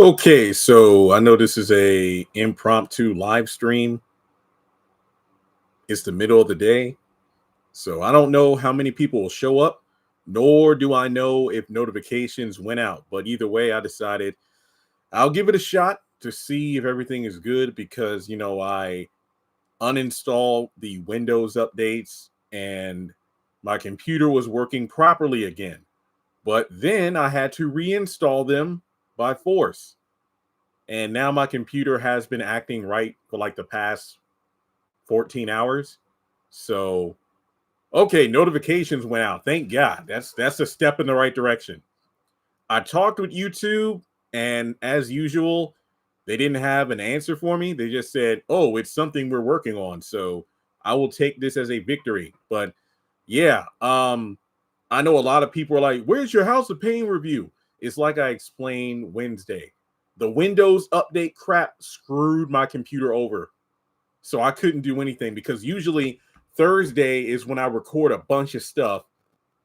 Okay, so I know this is a impromptu live stream. It's the middle of the day, so I don't know how many people will show up, nor do I know if notifications went out. But either way, I decided I'll give it a shot to see if everything is good because I uninstalled the Windows updates and my computer was working properly again. But then I had to reinstall them by force. And now my computer has been acting right for like the past 14 hours. So, okay, notifications went out. Thank God. That's a step in the right direction. I talked with YouTube, and as usual, they didn't have an answer for me. They just said, "Oh, it's something we're working on." So, I will take this as a victory. But yeah, I know a lot of people are like, "Where's your House of Pain review?" It's like I explained Wednesday. The Windows update crap screwed my computer over. So I couldn't do anything because usually Thursday is when I record a bunch of stuff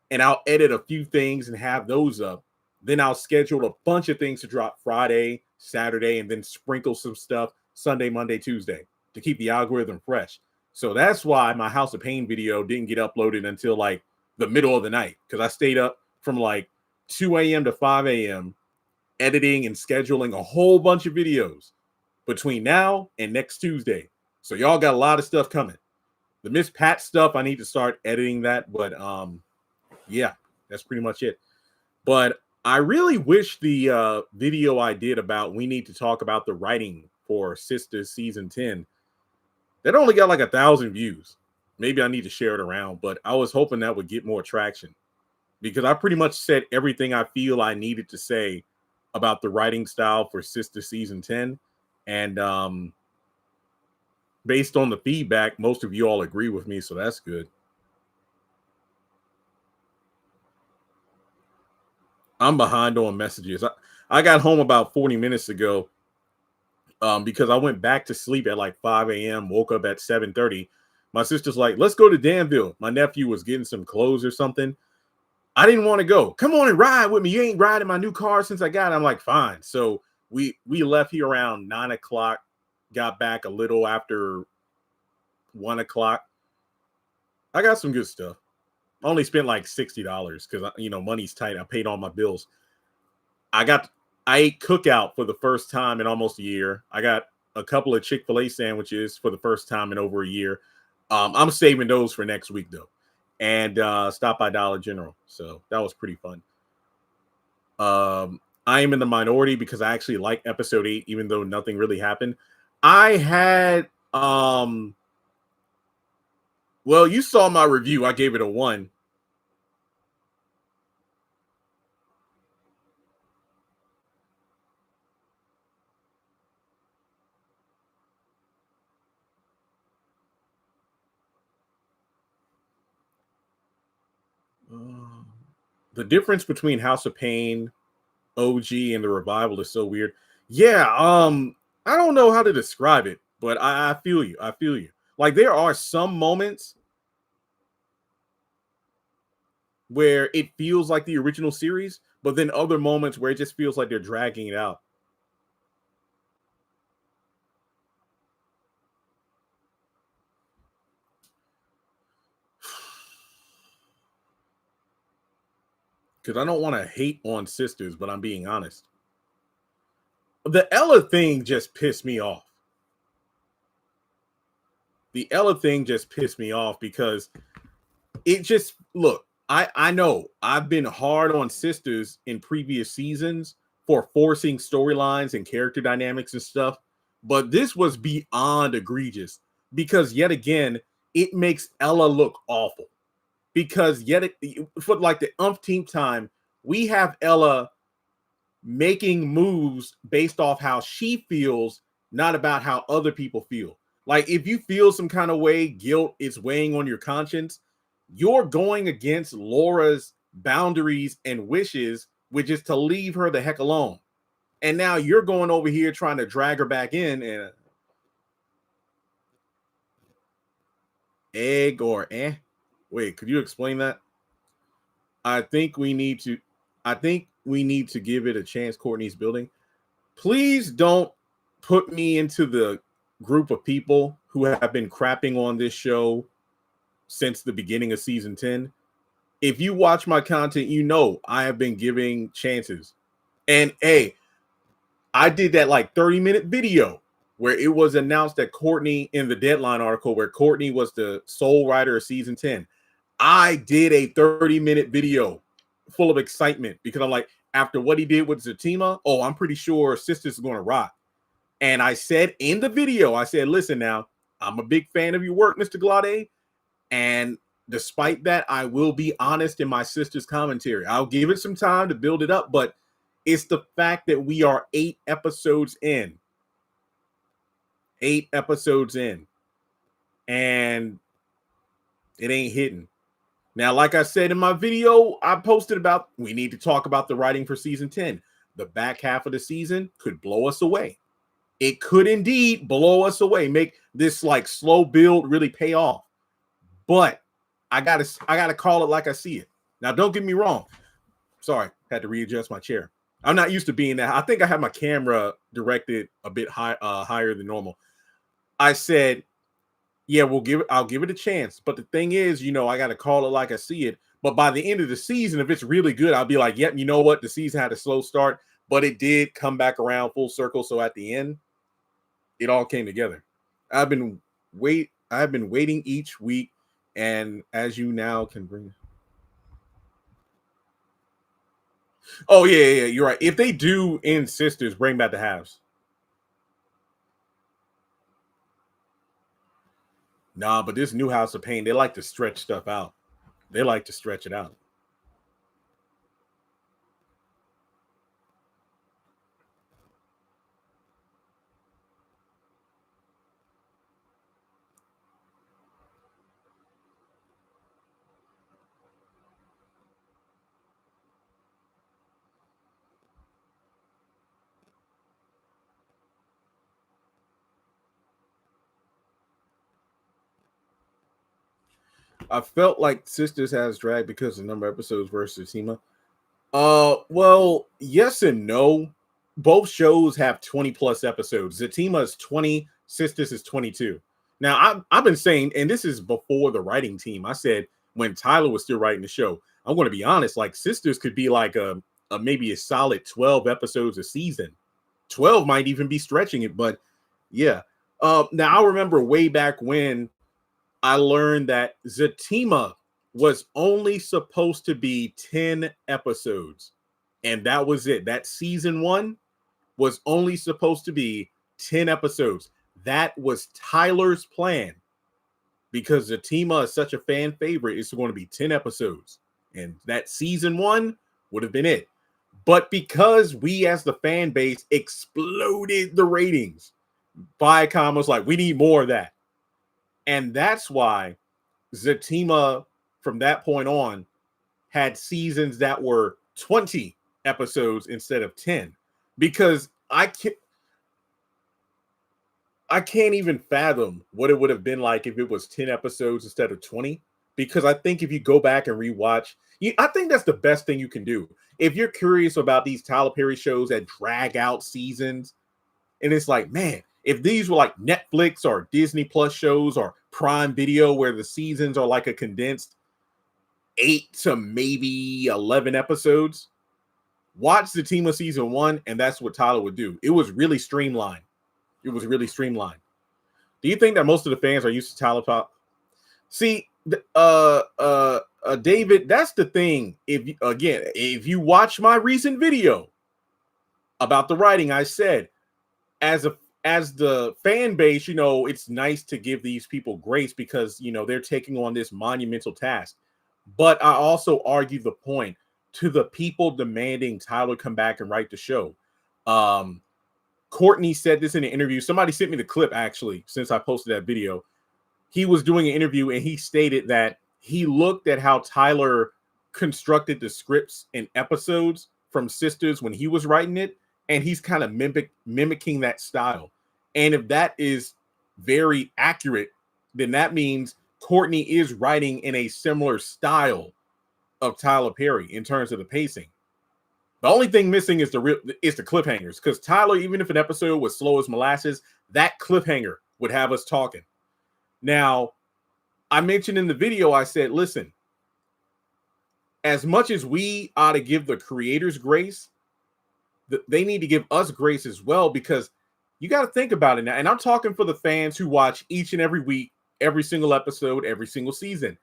and I'll edit a few things and have those up. Then I'll schedule a bunch of things to drop Friday, Saturday, and then sprinkle some stuff Sunday, Monday, Tuesday to keep the algorithm fresh. So that's why my House of Pain video didn't get uploaded until like the middle of the night because I stayed up from like 2 a.m. to 5 a.m. editing and scheduling a whole bunch of videos between now and next Tuesday. So y'all got a lot of stuff coming. The Miss Pat stuff, I need to start editing that, but yeah, that's pretty much it. But I really wish the video I did about we need to talk about the writing for Sistas season 10 that only got like 1,000 views. Maybe I need to share it around, but I was hoping that would get more traction because I pretty much said everything I feel I needed to say about the writing style for Sistas season 10. And based on the feedback, most of you all agree with me, so that's good. I'm behind on messages. I got home about 40 minutes ago because I went back to sleep at like 5 a.m., woke up at 7:30. My sister's like, let's go to Danville. My nephew was getting some clothes or something. I didn't want to go. Come on and ride with me. You ain't riding my new car since I got it. I'm like, fine. So we left here around 9 o'clock, got back a little after 1 o'clock. I got some good stuff. I only spent like $60 because money's tight. I paid all my bills. I ate cookout for the first time in almost a year. I got a couple of Chick-fil-A sandwiches for the first time in over a year. I'm saving those for next week though, and stop by Dollar General. So that was pretty fun. I am in the minority because I actually like episode 8, even though nothing really happened. I had well, you saw my review. I gave it a 1. The difference between House of Pain, OG, and the revival is so weird. Yeah, I don't know how to describe it, but I feel you. I feel you. Like there are some moments where it feels like the original series, but then other moments where it just feels like they're dragging it out. Because I don't want to hate on Sisters, but I'm being honest. The Ella thing just pissed me off. The Ella thing just pissed me off because it just look. I know I've been hard on Sisters in previous seasons for forcing storylines and character dynamics and stuff, but this was beyond egregious because yet again it makes Ella look awful because for like the umpteenth time we have Ella making moves based off how she feels, not about how other people feel. Like if you feel some kind of way, guilt is weighing on your conscience, you're going against Laura's boundaries and wishes, which is to leave her the heck alone. And now you're going over here trying to drag her back in and egg or eh. Wait, could you explain that? I think we need to give it a chance. Courtney's building. please don't put me into the group of people who have been crapping on this show since the beginning of season 10. If you watch my content, you know I have been giving chances. And hey, I did that like 30-minute video where it was announced that Courtney, in the Deadline article, where Courtney was the sole writer of season 10. I did a 30-minute video full of excitement because I'm like, after what he did with Zatima, oh, I'm pretty sure Sistas is going to rock. And I said in the video, I said, listen now, I'm a big fan of your work, Mr. Glade. And despite that, I will be honest in my Sistas commentary. I'll give it some time to build it up, but it's the fact that we are 8 episodes in. 8 episodes in. And it ain't hitting. Now, like I said in my video, I posted about we need to talk about the writing for season 10. The back half of the season could blow us away. It could indeed blow us away, make this like slow build really pay off. But I gotta call it like I see it. Now, don't get me wrong. Sorry, had to readjust my chair. I'm not used to being that. I think I have my camera directed a bit higher than normal. I said, yeah, I'll give it a chance. But the thing is, I got to call it like I see it. But by the end of the season, if it's really good, I'll be like, yep, you know what? The season had a slow start, but it did come back around full circle. So at the end, it all came together. I've been waiting each week, and as you now can bring. Oh yeah, you're right. If they do in Sisters, bring back the halves. Nah, but this new House of Payne, they like to stretch stuff out. They like to stretch it out. I felt like Sisters has drag because of the number of episodes versus Zatima. Well, yes and no. Both shows have 20 plus episodes. Zatima is 20, Sisters is 22. Now, I've been saying, and this is before the writing team, I said when Tyler was still writing the show, I'm going to be honest, like Sisters could be like a maybe a solid 12 episodes a season. 12 might even be stretching it, but yeah. Now I remember way back when I learned that Zatima was only supposed to be 10 episodes. And that was it. That season 1 was only supposed to be 10 episodes. That was Tyler's plan. Because Zatima is such a fan favorite, it's going to be 10 episodes. And that season 1 would have been it. But because we as the fan base exploded the ratings, Viacom was like, we need more of that. And that's why Zatima, from that point on, had seasons that were 20 episodes instead of 10. Because I can't even fathom what it would have been like if it was 10 episodes instead of 20. Because I think if you go back and rewatch, I think that's the best thing you can do. If you're curious about these Tyler Perry shows that drag out seasons, and it's like, man, if these were like Netflix or Disney Plus shows or Prime Video where the seasons are like a condensed 8 to maybe 11 episodes, watch Zatima season 1, and that's what Tyler would do. It was really streamlined. Do you think that most of the fans are used to Tyler Pop? See, David, that's the thing. If you watch my recent video about the writing, I said, as the fan base, it's nice to give these people grace because, they're taking on this monumental task. But I also argue the point to the people demanding Tyler come back and write the show. Courtney said this in an interview. Somebody sent me the clip, actually, since I posted that video. He was doing an interview and he stated that he looked at how Tyler constructed the scripts and episodes from Sisters when he was writing it, and he's kind of mimicking that style. And if that is very accurate, then that means Courtney is writing in a similar style of Tyler Perry in terms of the pacing. The only thing missing is the cliffhangers, because Tyler, even if an episode was slow as molasses, that cliffhanger would have us talking. Now, I mentioned in the video, I said, listen, as much as we ought to give the creators grace, they need to give us grace as well, because you got to think about it now. And I'm talking for the fans who watch each and every week, every single episode, every single season.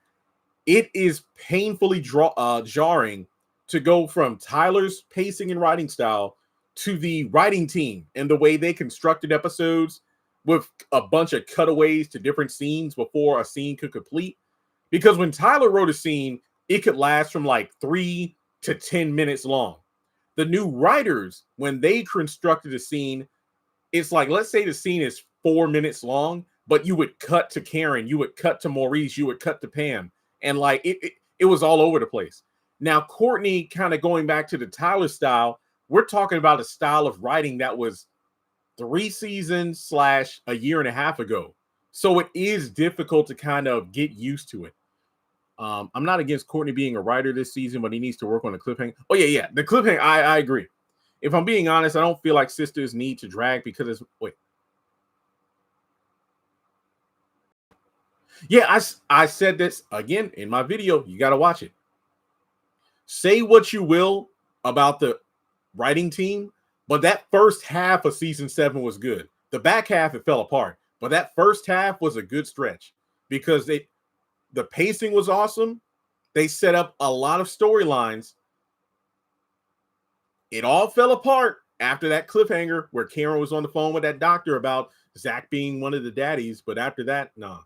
It is painfully jarring to go from Tyler's pacing and writing style to the writing team and the way they constructed episodes with a bunch of cutaways to different scenes before a scene could complete. Because when Tyler wrote a scene, it could last from like 3 to 10 minutes long. The new writers, when they constructed a scene, it's like, let's say the scene is 4 minutes long, but you would cut to Karen, you would cut to Maurice, you would cut to Pam. And like it was all over the place. Now, Courtney, kind of going back to the Tyler style, we're talking about a style of writing that was 3 seasons / a year and a half ago. So it is difficult to kind of get used to it. I'm not against Courtney being a writer this season, but he needs to work on the cliffhanger. Oh, yeah. The cliffhanger, I agree. If I'm being honest, I don't feel like Sisters need to drag because it's... Wait. Yeah, I said this again in my video. You got to watch it. Say what you will about the writing team, but that first half of season 7 was good. The back half, it fell apart. But that first half was a good stretch because the pacing was awesome. They set up a lot of storylines. It all fell apart after that cliffhanger where Karen was on the phone with that doctor about Zach being one of the daddies. But after that, nah.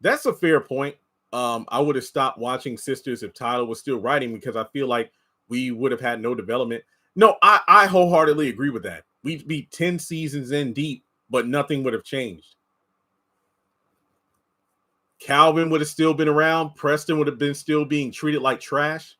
That's a fair point. I would have stopped watching Sisters if Tyler was still writing because I feel like we would have had no development. No, I wholeheartedly agree with that. We'd be 10 seasons in deep, but nothing would have changed. Calvin would have still been around. Preston would have been still being treated like trash.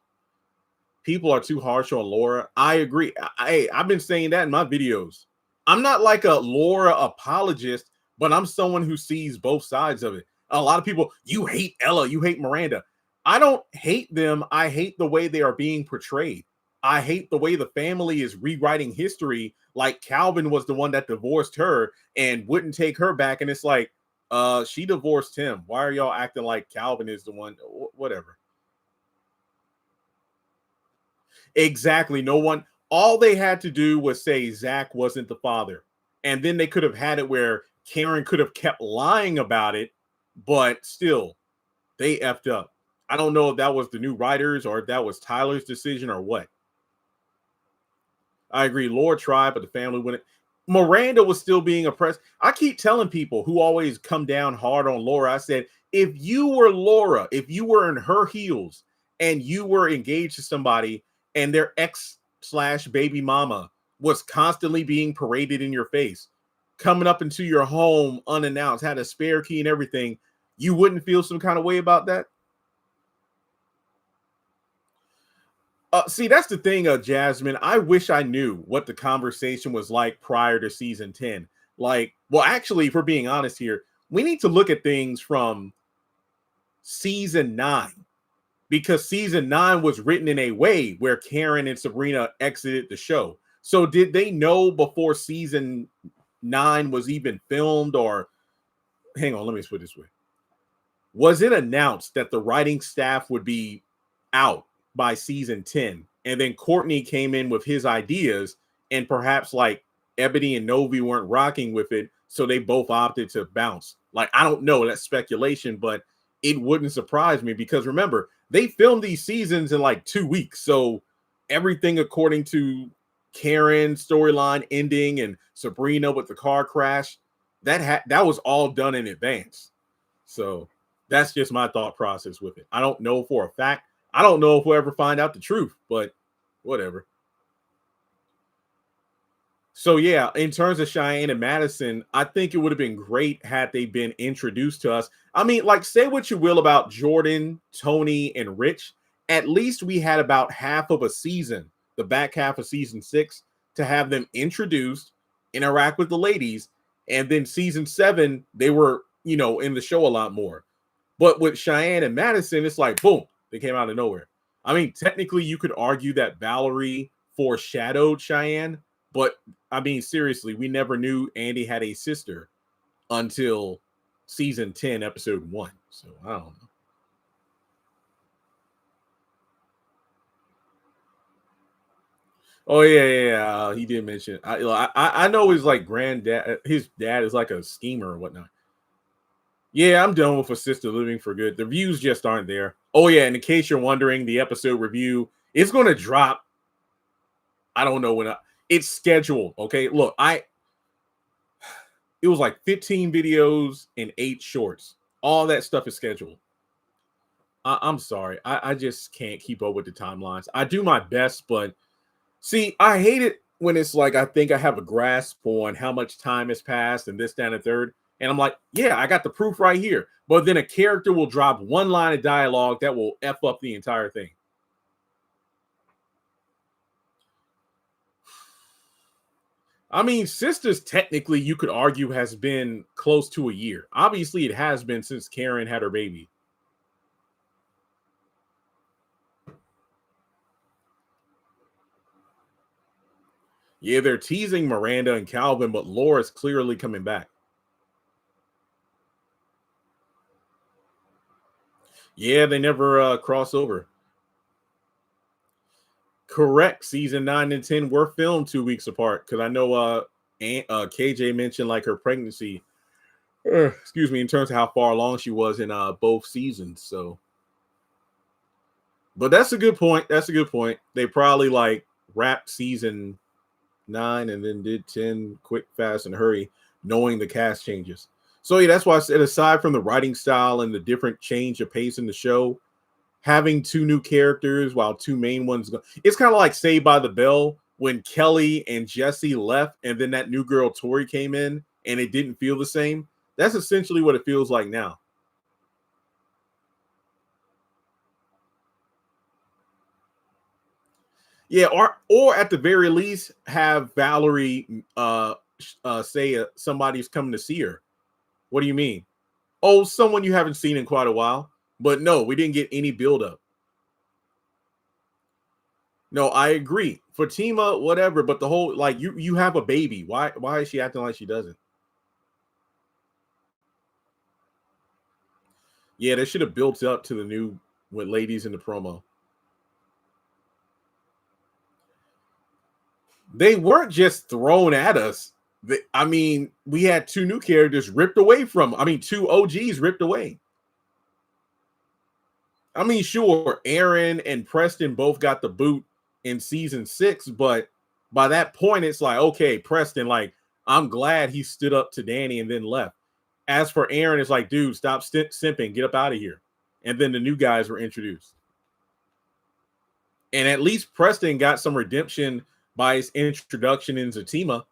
People are too harsh on Laura. I agree. I've been saying that in my videos. I'm not like a Laura apologist, but I'm someone who sees both sides of it. A lot of people, you hate Ella, you hate Miranda. I don't hate them. I hate the way they are being portrayed. I hate the way the family is rewriting history. Like Calvin was the one that divorced her and wouldn't take her back. And it's like, she divorced him. Why are y'all acting like Calvin is the one? Whatever. Exactly. No one, all they had to do was say Zach wasn't the father. And then they could have had it where Karen could have kept lying about it, but still, they effed up. I don't know if that was the new writers or if that was Tyler's decision or what. I agree. Laura tried, but the family wouldn't. Miranda was still being oppressed. I keep telling people who always come down hard on Laura, I said, if you were Laura, if you were in her heels and you were engaged to somebody and their ex/baby mama was constantly being paraded in your face, coming up into your home unannounced, had a spare key and everything, you wouldn't feel some kind of way about that? See, that's the thing, Jasmine. I wish I knew what the conversation was like prior to season 10. Like, well, actually, if we're being honest here, we need to look at things from season 9 because season 9 was written in a way where Karen and Sabrina exited the show. So did they know before season 9 was even filmed? Or hang on, let me put it this way. Was it announced that the writing staff would be out by season 10 and then Courtney came in with his ideas and perhaps like Ebony and Novi weren't rocking with it, so they both opted to bounce? Like, I don't know, that's speculation, but it wouldn't surprise me because remember, they filmed these seasons in like 2 weeks. So everything according to Karen's storyline ending and Sabrina with the car crash, that was all done in advance. So that's just my thought process with it. I don't know for a fact. I don't know if we'll ever find out the truth, but whatever. So yeah, in terms of Cheyenne and Madison, I think it would have been great had they been introduced to us. I mean, like, say what you will about Jordan, Tony, and Rich. At least we had about half of a season, the back half of season 6, to have them introduced, interact with the ladies, and then season 7, they were, in the show a lot more. But with Cheyenne and Madison, it's like boom, they came out of nowhere. I mean, technically, you could argue that Valerie foreshadowed Cheyenne, but I mean, seriously, we never knew Andy had a sister until season 10, episode 1. So I don't know. Oh yeah. He did mention. I know his like granddad, his dad is like a schemer or whatnot. Yeah, I'm done with Sister Living for good. The views just aren't there. Oh yeah, and in case you're wondering, the episode review is going to drop. I don't know when. It's scheduled. Okay, look, it was like 15 videos and 8 shorts. All that stuff is scheduled. I'm sorry, I just can't keep up with the timelines. I do my best, but see, I hate it when it's like I think I have a grasp on how much time has passed and this, that, and the third. And I'm like, yeah, I got the proof right here. But then a character will drop one line of dialogue that will F up the entire thing. I mean, Sistas technically, you could argue, has been close to a year. Obviously, it has been since Karen had her baby. Yeah, they're teasing Miranda and Calvin, but Laura's clearly coming back. Yeah, they never cross over. Correct. Season 9 and 10 were filmed 2 weeks apart because I know KJ mentioned like her pregnancy. Excuse me, in terms of how far along she was in both seasons. So, but that's a good point. That's a good point. They probably like wrapped season 9 and then did 10 quick, fast, and hurry, knowing the cast changes. So yeah, that's why I said aside from the writing style and the different change of pace in the show, having 2 new characters while 2 main ones go, it's kind of like Saved by the Bell when Kelly and Jesse left and then that new girl Tori came in and it didn't feel the same. That's essentially what it feels like now. Yeah, or at the very least have Valerie say somebody's coming to see her. What do you mean? Oh, someone you haven't seen in quite a while. But no, we didn't get any build up. No, I agree. Fatima, whatever, but the whole like you have a baby. Why is she acting like she doesn't? Yeah, they should have built up to the new with ladies in the promo. They weren't just thrown at us. I mean, we had 2 new characters ripped away from. I mean, 2 OGs ripped away. I mean, sure, Aaron and Preston both got the boot in season 6, but by that point, it's like, okay, Preston, like, I'm glad he stood up to Danny and then left. As for Aaron, it's like, dude, stop simping, get up out of here. And then the new guys were introduced. And at least Preston got some redemption by his introduction in Zatima.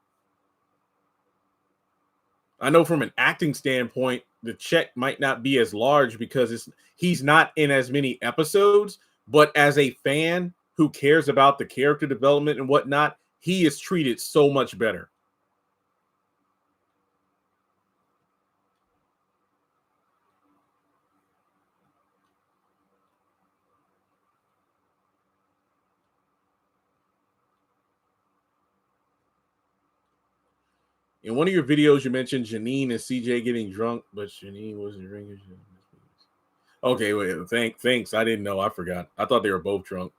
I know from an acting standpoint, the check might not be as large because he's not in as many episodes, but as a fan who cares about the character development and whatnot, he is treated so much better. In one of your videos, you mentioned Janine and CJ getting drunk, but Janine wasn't drinking. Okay, wait. Thanks. I didn't know. I forgot. I thought they were both drunk.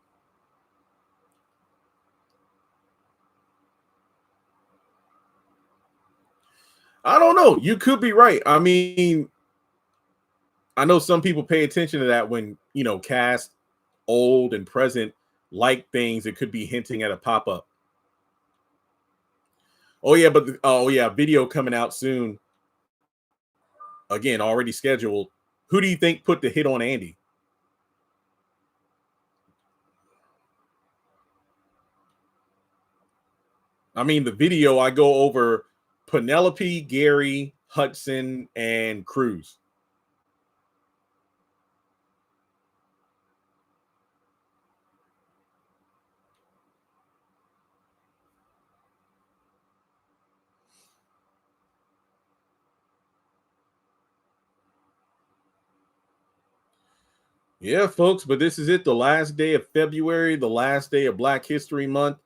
I don't know. You could be right. I mean, I know some people pay attention to that when cast old and present like things. It could be hinting at a pop up. Oh yeah, but video coming out soon. Again, already scheduled. Who do you think put the hit on Andy? I mean, the video I go over Penelope, Gary, Hudson, and Cruz. Yeah, folks, but this is it. The last day of February, the last day of Black History Month.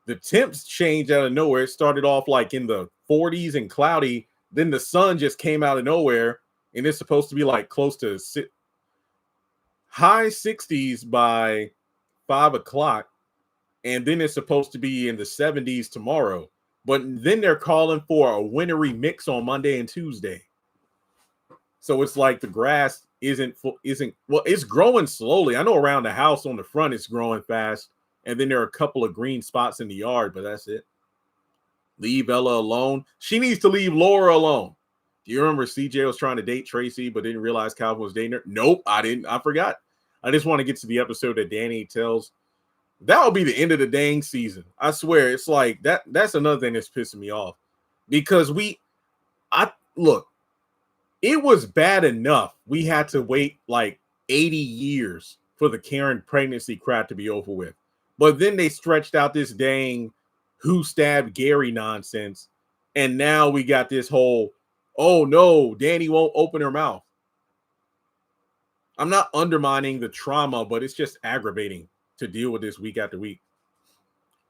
The temps changed out of nowhere. It started off like in the 40s and cloudy. Then the sun just came out of nowhere, and it's supposed to be like close to high 60s by 5 o'clock. And then it's supposed to be in the 70s tomorrow. But then they're calling for a wintry mix on Monday and Tuesday. So it's like the grass isn't well, it's growing slowly. I know around the house on the front it's growing fast, and then there are a couple of green spots in the yard, but that's it. Leave Ella alone. She needs to leave Laura alone. Do you remember CJ was trying to date Tracy but didn't realize Calvin was dating her? Nope, I didn't. I forgot. I just want to get to the episode that Danny tells. That'll be the end of the dang season. I swear. It's like that. That's another thing that's pissing me off because look, it was bad enough. We had to wait like 80 years for the Karen pregnancy crap to be over with. But then they stretched out this dang who stabbed Gary nonsense. And now we got this whole, oh no, Danny won't open her mouth. I'm not undermining the trauma, but it's just aggravating to deal with this week after week.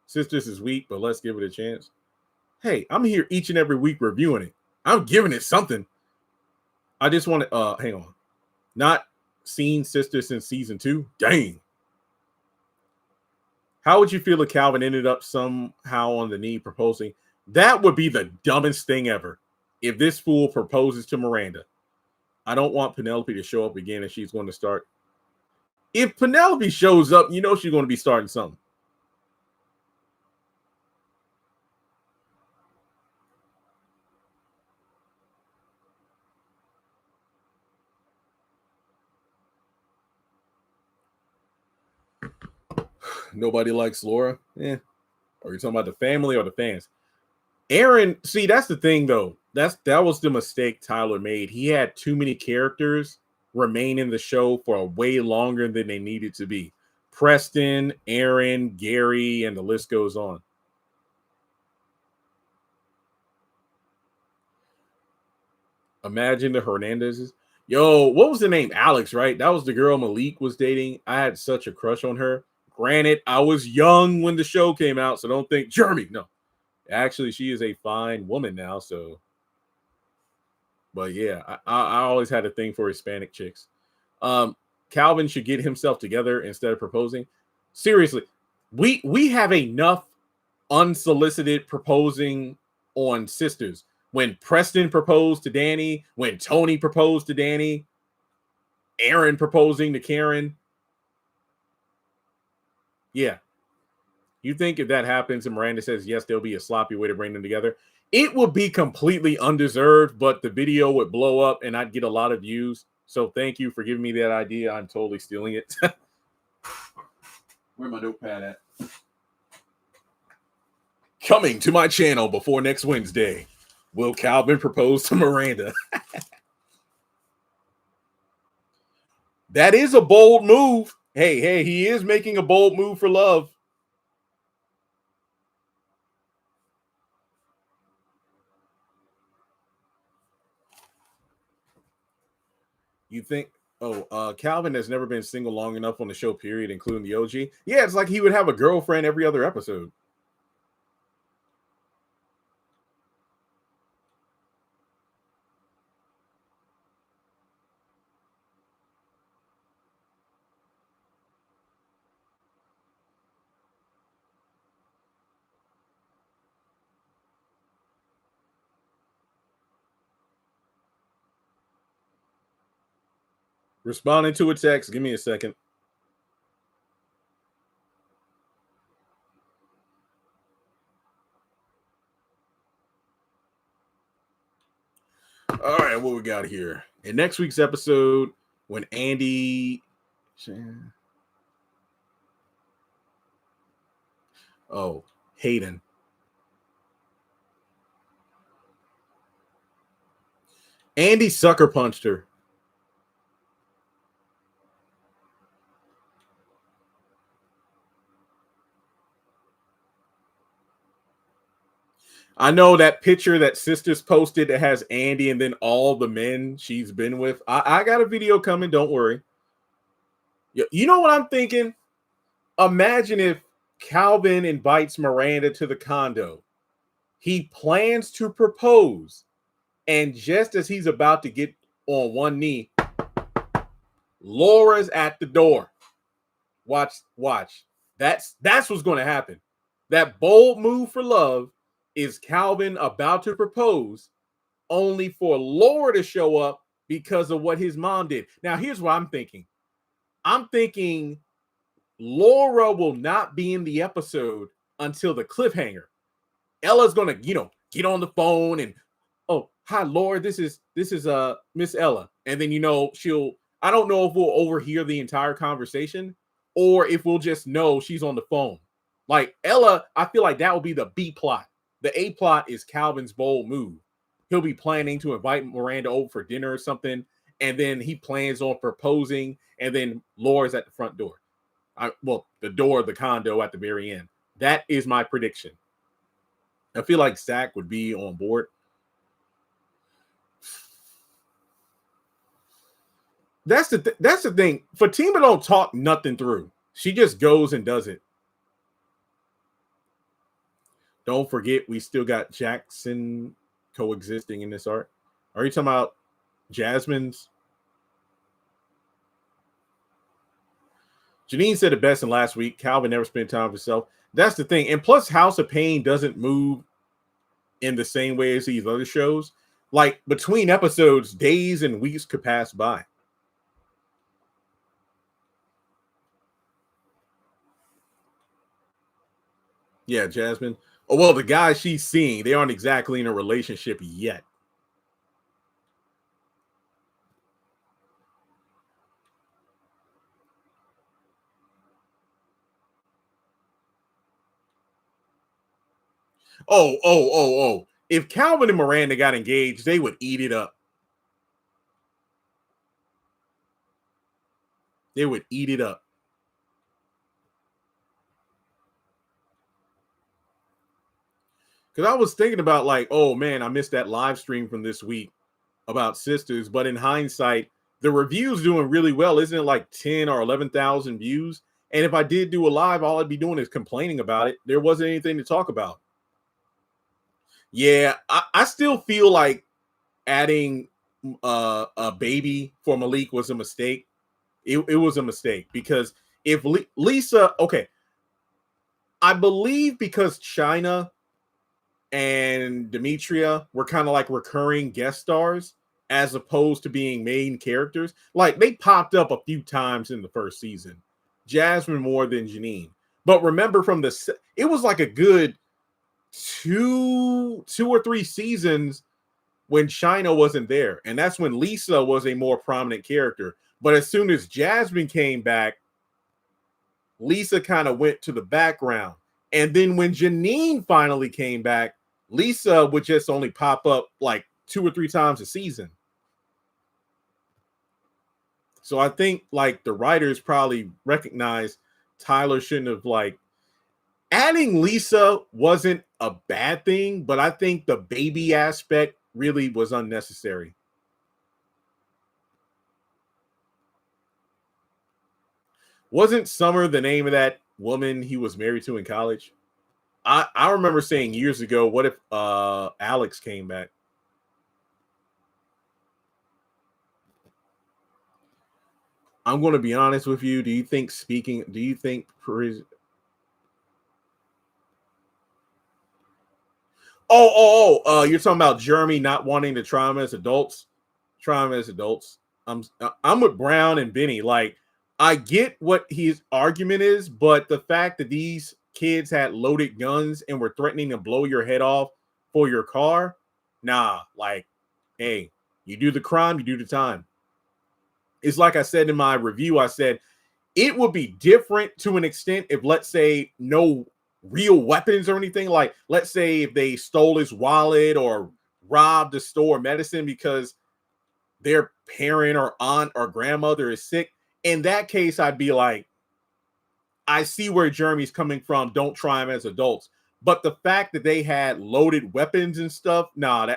Sistas is weak, but let's give it a chance. Hey, I'm here each and every week reviewing it. I'm giving it something. I just want to hang on. Not seen Sisters since season 2. Dang. How would you feel if Calvin ended up somehow on the knee proposing? That would be the dumbest thing ever. If this fool proposes to Miranda. I don't want Penelope to show up again and she's going to start. If Penelope shows up, you know she's going to be starting something. Nobody likes Laura. Yeah. Are you talking about the family or the fans? Aaron, see, that's the thing though. That was the mistake Tyler made. He had too many characters remain in the show for way longer than they needed to be. Preston, Aaron, Gary, and the list goes on. Imagine the Hernandezes. Yo, what was the name? Alex, right? That was the girl Malik was dating. I had such a crush on her. Granted, I was young when the show came out, so don't think Jeremy. No, actually, she is a fine woman now. So, but yeah, I always had a thing for Hispanic chicks. Calvin should get himself together instead of proposing. Seriously, we have enough unsolicited proposing on Sisters. When Preston proposed to Danny, when Tony proposed to Danny, Aaron proposing to Karen. Yeah. You think if that happens and Miranda says yes, there'll be a sloppy way to bring them together? It would be completely undeserved, but the video would blow up and I'd get a lot of views. So thank you for giving me that idea. I'm totally stealing it. Where's my notepad at? Coming to my channel before next Wednesday. Will Calvin propose to Miranda? That is a bold move. Hey, he is making a bold move for love. You think, Calvin has never been single long enough on the show, period, including the OG. Yeah, it's like he would have a girlfriend every other episode. Responding to a text. Give me a second. All right, what we got here? In next week's episode, when Andy... Oh, Hayden. Andy sucker punched her. I know that picture that Sisters posted that has Andy and then all the men she's been with. I got a video coming. Don't worry. You know what I'm thinking? Imagine if Calvin invites Miranda to the condo. He plans to propose, and just as he's about to get on one knee, Laura's at the door. Watch. That's what's going to happen. That bold move for love is Calvin about to propose, only for Laura to show up because of what his mom did. Now, here's what I'm thinking. I'm thinking Laura will not be in the episode until the cliffhanger. Ella's gonna, get on the phone and, oh, hi, Laura, this is Miss Ella. And then, I don't know if we'll overhear the entire conversation or if we'll just know she's on the phone. Like Ella, I feel like that will be the B plot. The A plot is Calvin's bold move. He'll be planning to invite Miranda over for dinner or something, and then he plans on proposing, and then Laura's at the front door. The door of the condo at the very end. That is my prediction. I feel like Zach would be on board. That's the thing. Fatima don't talk nothing through. She just goes and does it. Don't forget, we still got Jackson coexisting in this art. Are you talking about Jasmine's? Janine said it best in last week. Calvin never spent time with himself. That's the thing. And plus, House of Payne doesn't move in the same way as these other shows. Like, between episodes, days and weeks could pass by. Yeah, Jasmine. Oh, well, the guys she's seeing, they aren't exactly in a relationship yet. Oh. If Calvin and Miranda got engaged, they would eat it up. They would eat it up. Because I was thinking about, like, oh, man, I missed that live stream from this week about Sisters. But in hindsight, the review's doing really well. Isn't it like 10 or 11,000 views? And if I did do a live, all I'd be doing is complaining about it. There wasn't anything to talk about. Yeah, I still feel like adding a baby for Malik was a mistake. It was a mistake because if Lisa, okay, I believe because China and Demetria were kind of like recurring guest stars as opposed to being main characters. Like, they popped up a few times in the first season. Jasmine more than Janine. But remember it was like a good two or three seasons when China wasn't there. And that's when Lisa was a more prominent character. But as soon as Jasmine came back, Lisa kind of went to the background. And then when Janine finally came back, Lisa would just only pop up like 2 or 3 times a season. So I think like the writers probably recognized Tyler shouldn't have, like, adding Lisa wasn't a bad thing, but I think the baby aspect really was unnecessary. Wasn't Summer the name of that woman he was married to in college? I remember saying years ago, what if Alex came back? I'm going to be honest with you. Do you think you're talking about Jeremy not wanting to try them as adults? Try them as adults. I'm with Brown and Benny. Like, I get what his argument is, but the fact that these kids had loaded guns and were threatening to blow your head off for your car, nah. Like, hey, you do the crime, you do the time. It's like I said in my review, I said it would be different to an extent if, let's say, no real weapons or anything. Like, let's say if they stole his wallet or robbed a store of medicine because their parent or aunt or grandmother is sick. In that case, I'd be like, I see where Jeremy's coming from. Don't try them as adults. But the fact that they had loaded weapons and stuff, nah.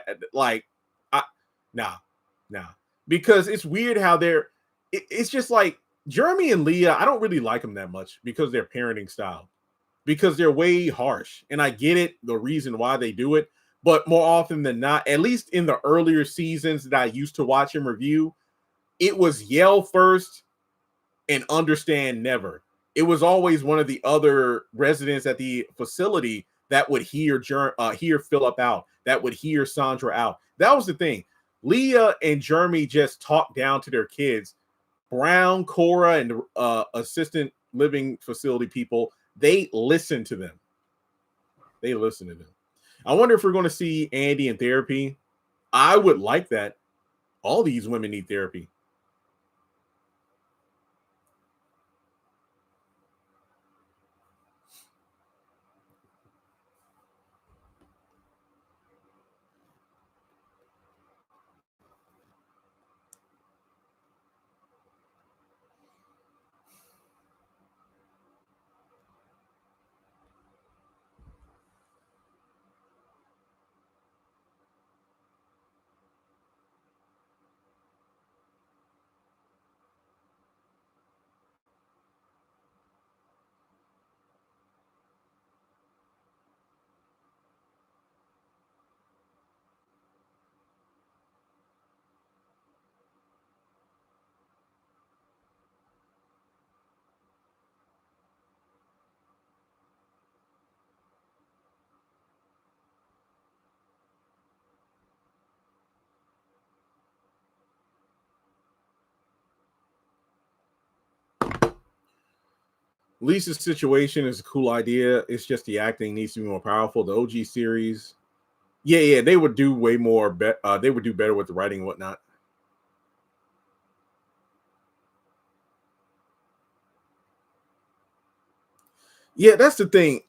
Because it's weird how it's just like Jeremy and Leah, I don't really like them that much because their parenting style, because they're way harsh. And I get it, the reason why they do it. But more often than not, at least in the earlier seasons that I used to watch and review, it was yell first and understand never. It was always one of the other residents at the facility that would hear Philip out, that would hear Sandra out. That was the thing. Leah and Jeremy just talked down to their kids. Brown, Cora, and assistant living facility people, they listen to them. They listen to them. I wonder if we're going to see Andy in therapy. I would like that. All these women need therapy. Lisa's situation is a cool idea. It's just the acting needs to be more powerful. The OG series, yeah, they would do way more. They would do better with the writing and whatnot. Yeah, that's the thing.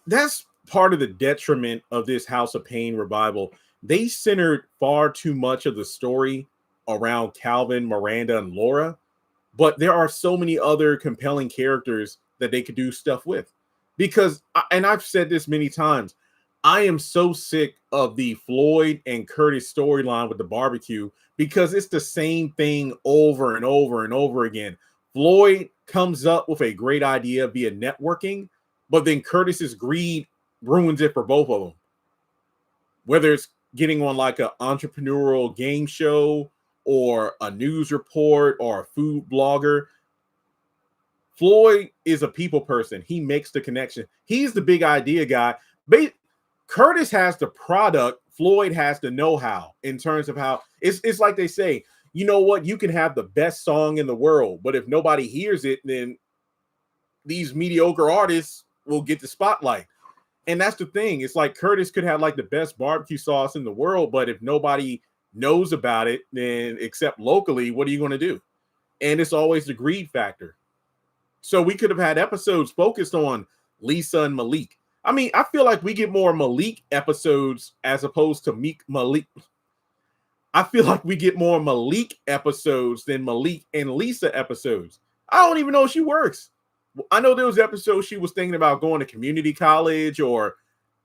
That's part of the detriment of this House of Payne revival. They centered far too much of the story around Calvin, Miranda, and Laura, but there are so many other compelling characters that they could do stuff with. Because, and I've said this many times, I am so sick of the Floyd and Curtis storyline with the barbecue because it's the same thing over and over and over again. Floyd comes up with a great idea via networking, but then Curtis's greed ruins it for both of them. Whether it's getting on like an entrepreneurial game show or a news report or a food blogger, Floyd is a people person. He makes the connection. He's the big idea guy. Curtis has the product. Floyd has the know-how in terms of how it's like they say, you know what? You can have the best song in the world, but if nobody hears it, then these mediocre artists will get the spotlight. And that's the thing. It's like Curtis could have like the best barbecue sauce in the world, but if nobody knows about it, then except locally, what are you going to do? And it's always the greed factor. So we could have had episodes focused on Lisa and Malik. I mean, I feel like we get more Malik episodes as opposed to Malik. I feel like we get more Malik episodes than Malik and Lisa episodes. I don't even know if she works. I know there was episodes she was thinking about going to community college or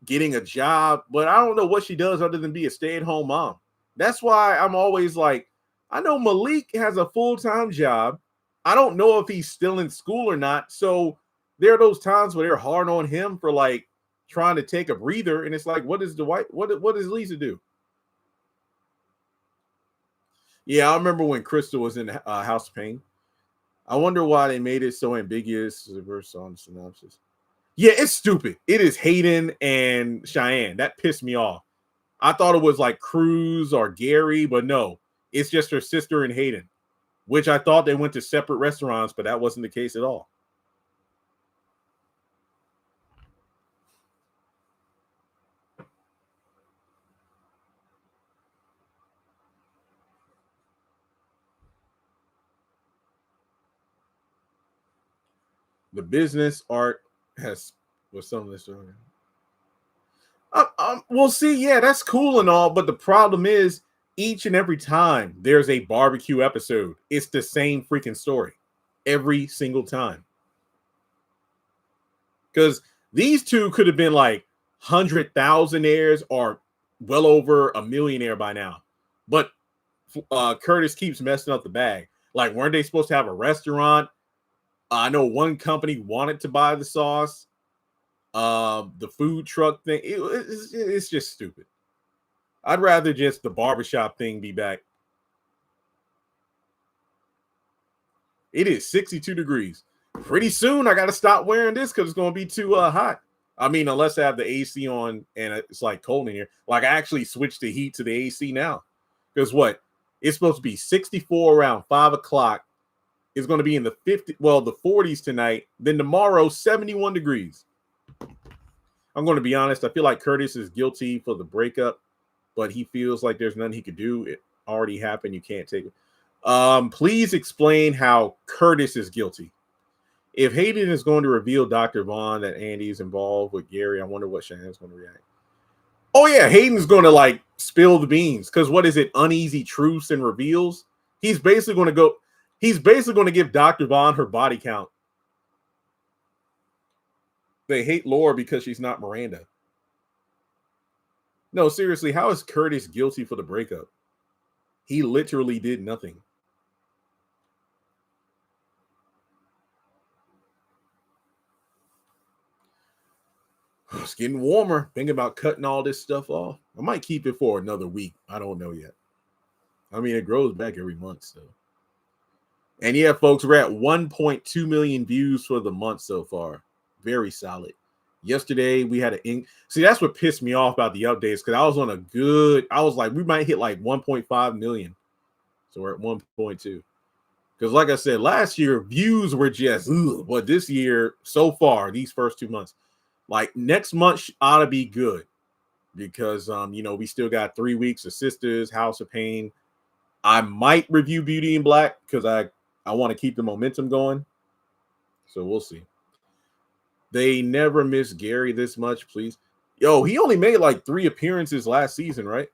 getting a job, but I don't know what she does other than be a stay-at-home mom. That's why I'm always like, I know Malik has a full-time job. I don't know if he's still in school or not. So there are those times where they're hard on him for like trying to take a breather, and it's like, what does Lisa do? Yeah, I remember when Crystal was in House of Payne. I wonder why they made it so ambiguous. Reverse on synopsis. Yeah, it's stupid. It is Hayden and Cheyenne. That pissed me off. I thought it was like Cruz or Gary, but no, it's just her sister and Hayden, which I thought they went to separate restaurants, but that wasn't the case at all. The business art has was some of this. We'll see. Yeah, that's cool and all, but the problem is each and every time there's a barbecue episode, it's the same freaking story every single time. Because these two could have been like 100,000aires or well over a millionaire by now, but Curtis keeps messing up the bag. Like, weren't they supposed to have a restaurant? I know one company wanted to buy the sauce. The food truck thing, it's just stupid. I'd rather just the barbershop thing be back. It is 62 degrees. Pretty soon, I got to stop wearing this because it's going to be too hot. I mean, unless I have the AC on and it's like cold in here. Like, I actually switched the heat to the AC now. Because what? It's supposed to be 64 around 5 o'clock. It's going to be in the 40s tonight. Then tomorrow, 71 degrees. I'm going to be honest. I feel like Curtis is guilty for the breakup, but he feels like there's nothing he could do. It already happened. You can't take it. Please explain how Curtis is guilty. If Hayden is going to reveal Dr. Vaughn that Andy's involved with Gary, I wonder what Shannon's going to react. Oh, yeah, Hayden's going to, like, spill the beans. Because what is it? Uneasy truths and reveals? He's basically going to give Dr. Vaughn her body count. They hate Laura because she's not Miranda. No, seriously, how is Curtis guilty for the breakup? He literally did nothing. It's getting warmer. Thinking about cutting all this stuff off. I might keep it for another week. I don't know yet. I mean, it grows back every month, so. And yeah, folks, we're at 1.2 million views for the month so far. Very solid. Yesterday, we had see, that's what pissed me off about the updates, because I was like, we might hit like 1.5 million. So we're at 1.2. Because like I said, last year, views were just, but this year, so far, these first 2 months, like next month ought to be good. Because, we still got 3 weeks of Sistas, House of Payne. I might review Beauty in Black because I want to keep the momentum going. So we'll see. They never miss Gary this much, please. Yo, he only made like 3 appearances last season, right?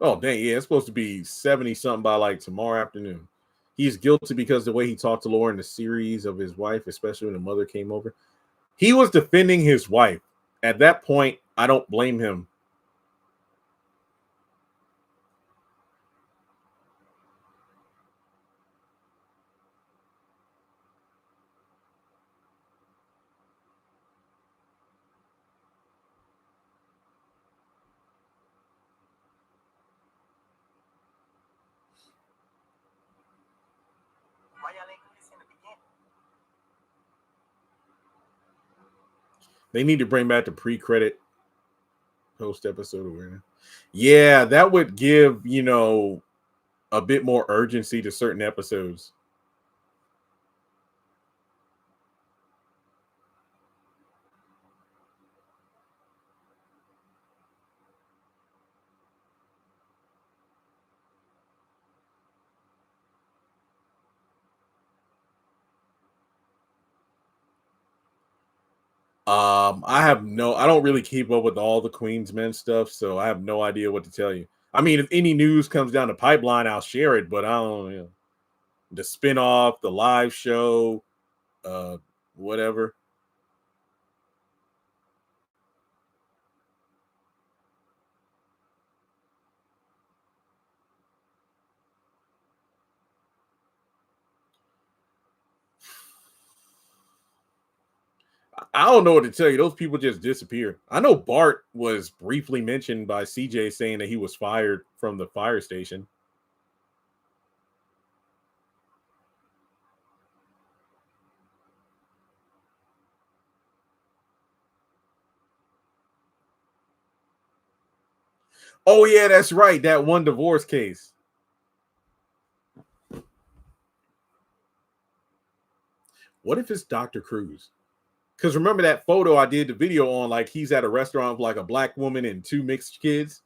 Oh, dang. Yeah, it's supposed to be 70-something by like tomorrow afternoon. He's guilty because the way he talked to Laura in the series of his wife, especially when the mother came over. He was defending his wife. At that point, I don't blame him. They need to bring back the pre-credit post-episode awareness. Yeah, that would give, a bit more urgency to certain episodes. I don't really keep up with all the Queen's Men stuff, so I have no idea what to tell you. I mean, if any news comes down the pipeline, I'll share it, but I don't, the spinoff, the live show, whatever. I don't know what to tell you. Those people just disappeared. I know Bart was briefly mentioned by CJ saying that he was fired from the fire station. Oh, yeah, that's right. That one divorce case. What if it's Dr. Cruz? Because remember that photo I did the video on, like he's at a restaurant with like a black woman and 2 mixed kids.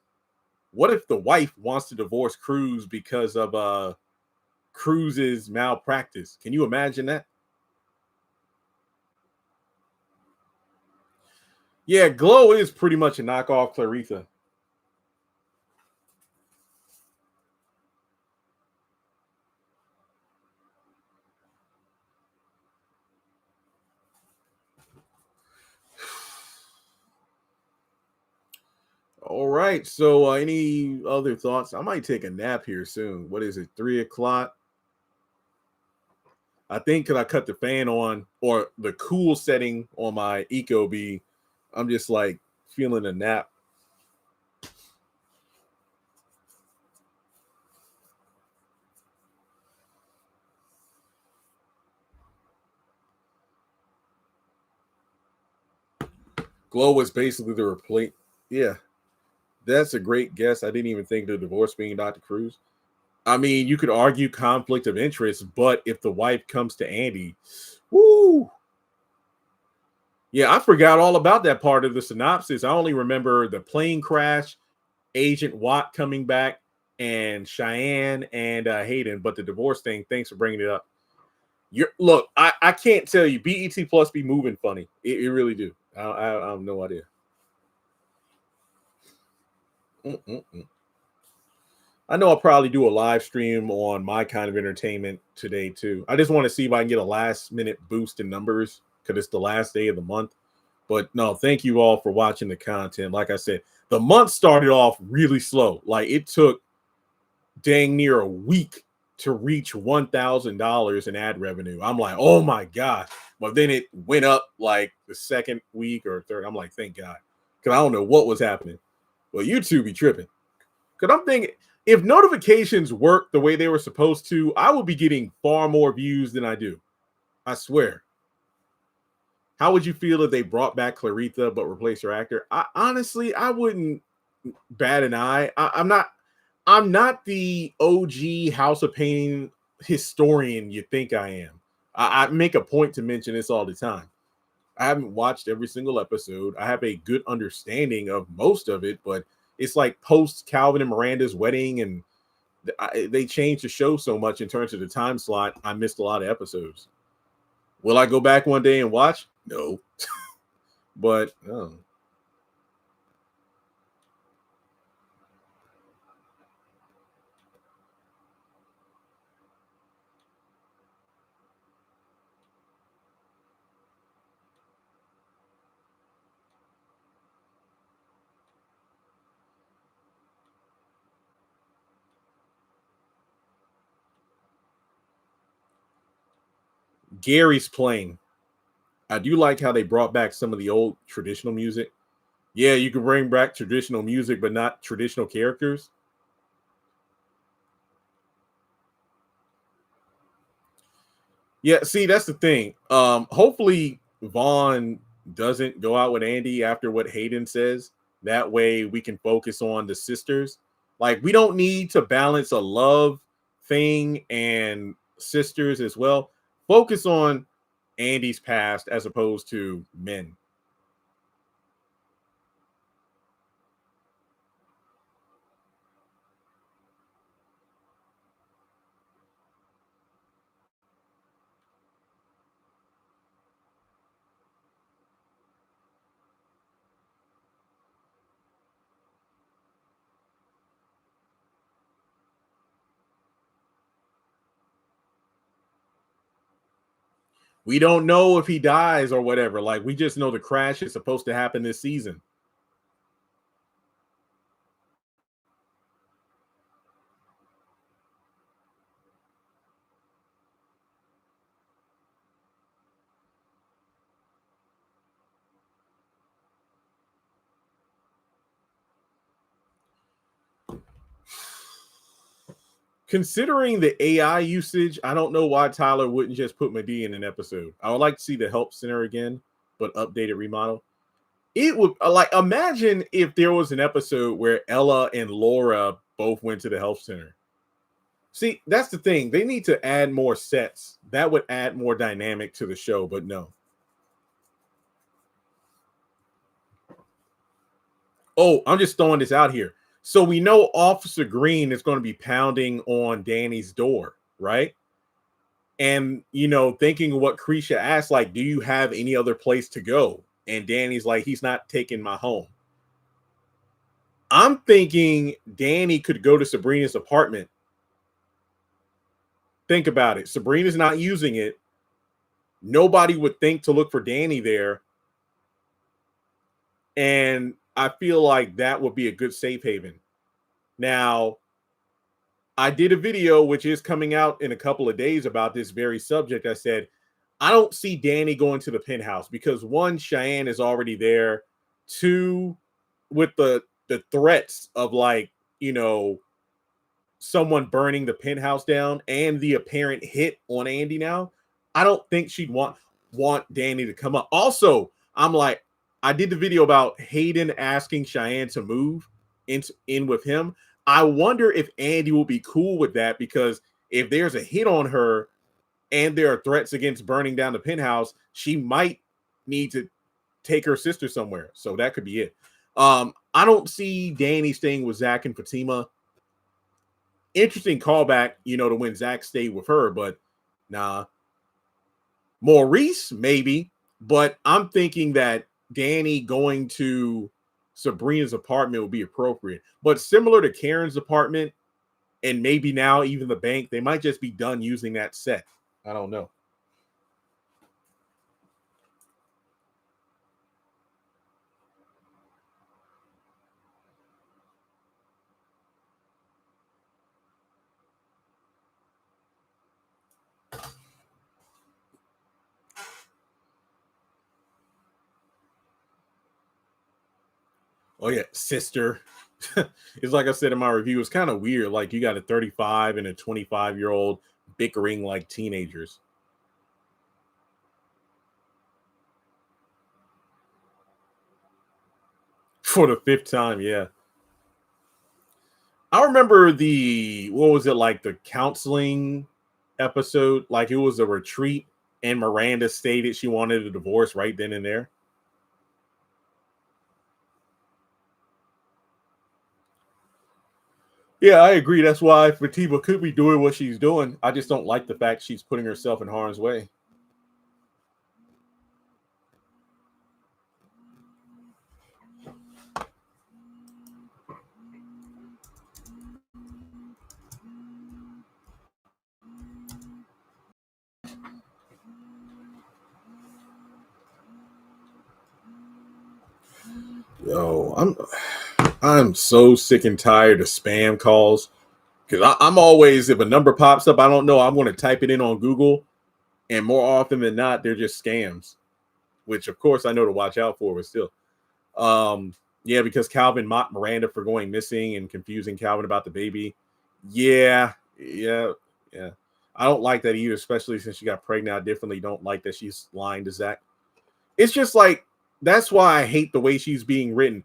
What if the wife wants to divorce Cruz because of Cruz's malpractice? Can you imagine that? Yeah, Glow is pretty much a knockoff Claritha. All right. So, any other thoughts? I might take a nap here soon. What is it? 3 o'clock. I think because I cut the fan on or the cool setting on my Ecobee, I'm just like feeling a nap. Glow was basically the replace. Yeah, that's a great guess. I didn't even think the divorce being Dr. Cruz. I mean, you could argue conflict of interest, but if the wife comes to Andy, woo. Yeah, I forgot all about that part of the synopsis. I only remember the plane crash, Agent Watt coming back, and Cheyenne and Hayden. But the divorce thing, thanks for bringing it up. Look, I can't tell you. BET Plus be moving funny. It really do. I have no idea. Mm-mm-mm. I know I'll probably do a live stream on my kind of entertainment today too. I just want to see if I can get a last minute boost in numbers because it's the last day of the month. But no, thank you all for watching the content. Like I said, the month started off really slow. Like it took dang near a week to reach $1,000 in ad revenue. I'm like, oh my God. But then it went up like the second week or third. I'm like, thank God. Because I don't know what was happening. Well, YouTube be tripping. Because I'm thinking if notifications work the way they were supposed to, I would be getting far more views than I do. I swear. How would you feel if they brought back Claritha but replaced her actor? Honestly, I wouldn't bat an eye. I'm not the OG House of Payne historian you think I am. I make a point to mention this all the time. I haven't watched every single episode. I have a good understanding of most of it, but it's like post Calvin and Miranda's wedding, and they changed the show so much in terms of the time slot. I missed a lot of episodes. Will I go back one day and watch? No, but Gary's playing. I do like how they brought back some of the old traditional music. Yeah, you can bring back traditional music, but not traditional characters. Yeah, see, that's the thing. Hopefully Vaughn doesn't go out with Andy after what Hayden says. That way we can focus on the sisters. Like, we don't need to balance a love thing and sisters as well. Focus on Andy's past as opposed to men. We don't know if he dies or whatever. Like, we just know the crash is supposed to happen this season. Considering the AI usage, I don't know why Tyler wouldn't just put Medea in an episode. I would like to see the help center again, but updated remodel. It would like imagine if there was an episode where Ella and Laura both went to the health center. See, that's the thing. They need to add more sets. That would add more dynamic to the show, but no. Oh, I'm just throwing this out here. So we know Officer Green is going to be pounding on Danny's door, right? And thinking of what Krisha asked, like, do you have any other place to go? And Danny's like, he's not taking my home. I'm thinking Danny could go to Sabrina's apartment. Think about it. Sabrina's not using it. Nobody would think to look for Danny there. And I feel like that would be a good safe haven. Now, I did a video which is coming out in a couple of days about this very subject. I said, I don't see Danny going to the penthouse because one, Cheyenne is already there. Two, with the threats of like, you know, someone burning the penthouse down and the apparent hit on Andy now, I don't think she'd want Danny to come up. Also, I'm like, I did the video about Hayden asking Cheyenne to move in with him. I wonder if Andy will be cool with that, because if there's a hit on her and there are threats against burning down the penthouse, she might need to take her sister somewhere. So that could be it. I don't see Danny staying with Zach and Fatima. Interesting callback, you know, to when Zach stayed with her, but nah. Maurice, maybe, but I'm thinking that Danny going to Sabrina's apartment would be appropriate. But similar to Karen's apartment, and maybe now even the bank, they might just be done using that set. I don't know. Oh yeah, sister. It's like I said in my review, it's kind of weird. Like you got a 35 and a 25-year-old bickering like teenagers. For the fifth time, yeah. I remember what was it, like the counseling episode? Like it was a retreat, and Miranda stated she wanted a divorce right then and there. Yeah, I agree. That's why Fatima could be doing what she's doing. I just don't like the fact she's putting herself in harm's way. Yo, I'm so sick and tired of spam calls, because I'm always, if a number pops up, I don't know, I'm going to type it in on Google, and more often than not, they're just scams, which of course I know to watch out for, but still. Yeah, because Calvin mocked Miranda for going missing and confusing Calvin about the baby. Yeah, yeah, yeah. I don't like that either, especially since she got pregnant. I definitely don't like that she's lying to Zach. It's just like, that's why I hate the way she's being written.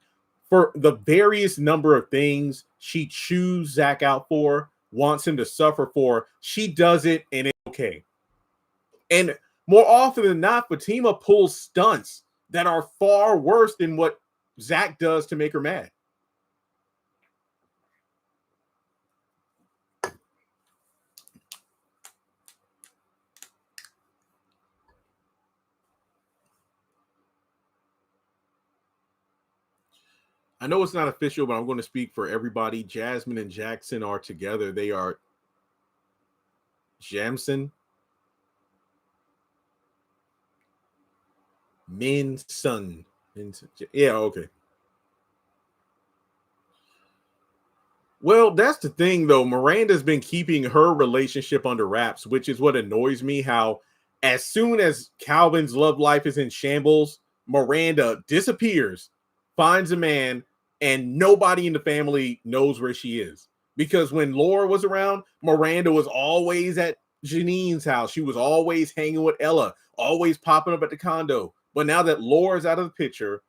For the various number of things she chews Zach out for, wants him to suffer for, she does it and it's okay. And more often than not, Fatima pulls stunts that are far worse than what Zach does to make her mad. I know it's not official, but I'm going to speak for everybody. Jasmine and Jackson are together. They are Jamson. Min Sun. Yeah, okay. Well, that's the thing, though. Miranda's been keeping her relationship under wraps, which is what annoys me. How, as soon as Calvin's love life is in shambles, Miranda disappears, finds a man, and nobody in the family knows where she is. Because when Laura was around, Miranda was always at Janine's house. She was always hanging with Ella, always popping up at the condo. But now that Laura's out of the picture,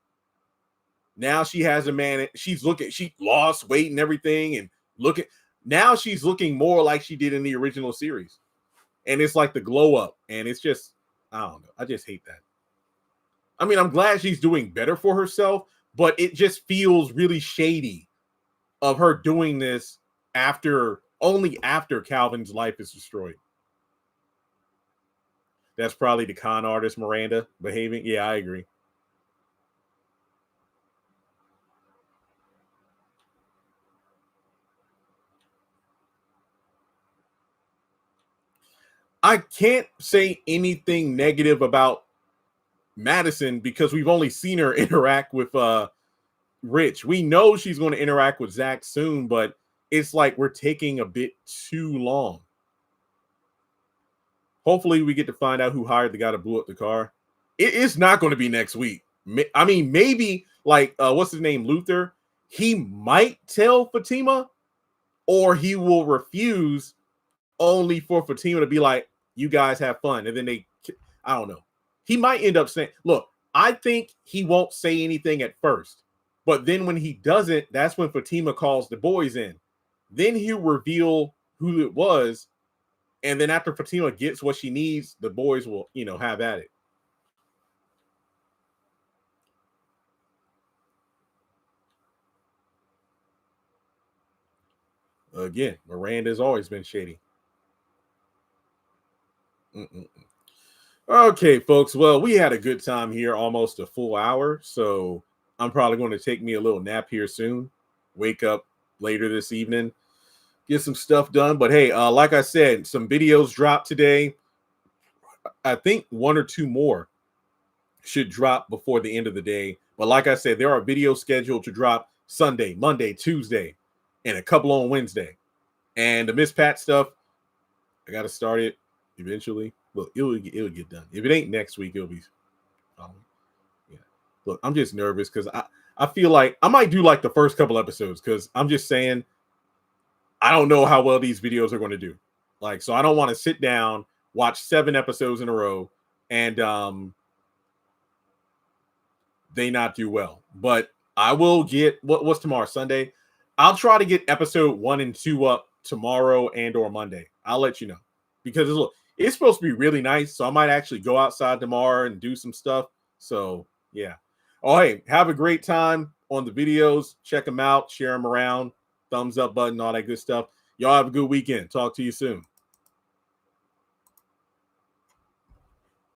now she has a man. She lost weight and everything, and looking now she's looking more like she did in the original series. And it's like the glow up, and it's just, I don't know. I just hate that. I mean, I'm glad she's doing better for herself, but it just feels really shady of her doing this only after Calvin's life is destroyed. That's probably the con artist Miranda behaving. Yeah, I agree. I can't say anything negative about Madison because we've only seen her interact with Rich, we know she's going to interact with Zach soon, but it's like we're taking a bit too long. Hopefully, we get to find out who hired the guy to blew up the car. It's not going to be next week. I mean, maybe like what's his name, Luther. He might tell Fatima, or he will refuse, only for Fatima to be like, "You guys have fun," and then I don't know. He might end up saying, "Look, I think he won't say anything at first, but then when he doesn't, that's when Fatima calls the boys in. Then he'll reveal who it was." And then after Fatima gets what she needs, the boys will, have at it. Again, Miranda's always been shady. Okay, folks. Well, we had a good time here, almost a full hour. So I'm probably going to take me a little nap here soon. Wake up later this evening, get some stuff done. But hey, like I said, some videos dropped today. I think one or two more should drop before the end of the day. But like I said, there are videos scheduled to drop Sunday, Monday, Tuesday, and a couple on Wednesday. And the Miss Pat stuff, I got to start it eventually. Well, it'll get done. If it ain't next week, it'll be. Yeah. Look, I'm just nervous because I feel like I might do like the first couple episodes because I'm just saying I don't know how well these videos are going to do. Like, so I don't want to sit down, watch 7 episodes in a row, and they not do well. But I will get what's tomorrow, Sunday. I'll try to get episode 1 and 2 up tomorrow and or Monday. I'll let you know because it's supposed to be really nice. So I might actually go outside tomorrow and do some stuff. So yeah. Oh, hey, have a great time on the videos. Check them out, share them around, thumbs up button, all that good stuff. Y'all have a good weekend. Talk to you soon.